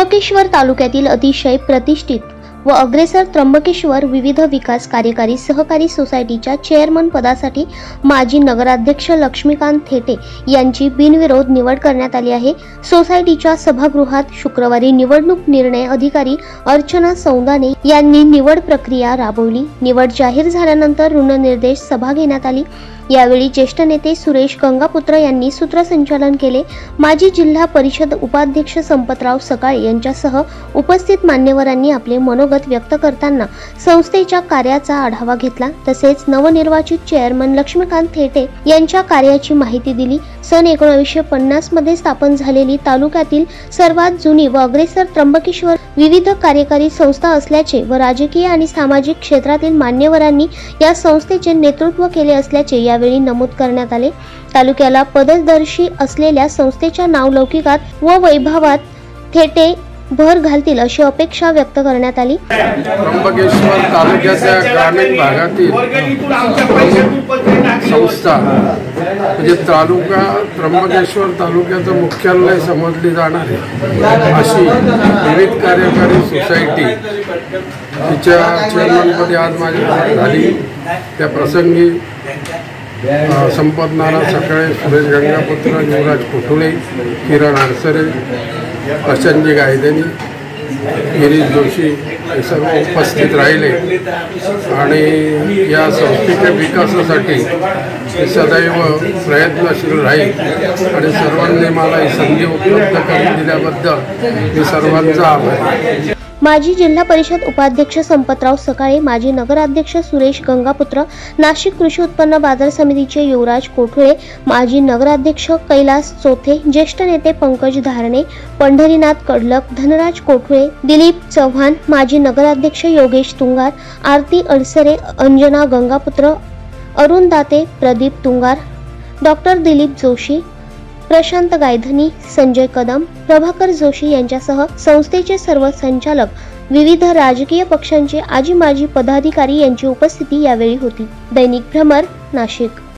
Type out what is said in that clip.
त्र्यंबकेश्वर तालुक्यातील अतिशय प्रतिष्ठित व अग्रेसर त्र्यंबकेश्वर विविध विकास कार्यकारी सहकारी सोसायटीच्या चेअरमन पदासाठी माजी नगराध्यक्ष लक्ष्मीकांत थेटे यांची बिनविरोध निवड करण्यात आली आहे। सोसायटीच्या सभागृहात शुक्रवारी निवडणूक निर्णय अधिकारी अर्चना सौंदाने यांनी निवड प्रक्रिया राबवली। निवड जाहीर झाल्यानंतर ऋणनिर्देश सभा घेण्यात आली। यावेळी ज्येष्ठ नेते सुरेश गंगापुत्र यांनी सूत्रसंचालन केले। माजी जिल्हा परिषद उपाध्यक्ष संपतराव सकाळे यांच्यासह उपस्थित मान्यवरांनी आपले मनोगत व्यक्त करताना संस्थेच्या कार्याचा आढावा घेतला। तसेच नवनिर्वाचित चेअरमन लक्ष्मीकांत थेटे यांच्या कार्याची माहिती दिली। सन 1950 मध्ये स्थापन झालेली तालुक्यातील सर्वात जुनी व अग्रेसर त्र्यंबकेश्वर विविध कार्यकारी संस्था असल्याचे व राजकीय आणि सामाजिक क्षेत्रातील मान्यवरांनी या संस्थेचे नेतृत्व केले असल्याचे यावेळी नमूद करण्यात आले। तालुक्याला पददर्शी असलेल्या संस्थेच्या नावलौकिकात व वैभवात थेटे भर घालतील अशी अपेक्षा व्यक्त करण्यात आली। त्र्यंबकेश्वर तालुक्याच्या ग्रामीण भागातील संस्था म्हणजे त्र्यंबकेश्वर तालुक्याचं मुख्यालय समजली जाणारी अशी विविध कार्यकारी सोसायटी तिच्या चेअरमनपदी आज माझी निवड झाली। त्या प्रसंगी संपत नाना सकाळे, सुरेश गंगापुत्र, युवराज कोठुळे, किरण आडसरे, प्रशांतजी गायधनी, गिरीश जोशी हे सर्व उपस्थित राहिले आणि या संस्थेच्या विकासासाठी सदैव प्रयत्नशील राहील आणि सर्वांनी मला ही संधी उपलब्ध करून दिल्याबद्दल मी सर्वांचा आभारी आहे। माजी जिल्हा परिषद उपाध्यक्ष संपतराव सकाळे, माजी नगराध्यक्ष सुरेश गंगापुत्र, नाशिक कृषी उत्पन्न बाजार समितीचे युवराज कोठुळे, माजी नगराध्यक्ष कैलास चोथे, ज्येष्ठ नेते पंकज धारणे, पंढरीनाथ कडलक, धनराज कोठुळे, दिलीप चव्हाण, माजी नगराध्यक्ष योगेश तुंगार, आरती अडसरे, अंजना गंगापुत्र, अरुण दाते, प्रदीप तुंगार, डॉक्टर दिलीप जोशी, प्रशांत गायधनी, संजय कदम, प्रभाकर जोशी यांच्यासह संस्थेचे सर्व संचालक, विविध राजकीय पक्षांचे आजी माजी पदाधिकारी यांची उपस्थिती यावेळी होती। दैनिक भ्रमर, नाशिक।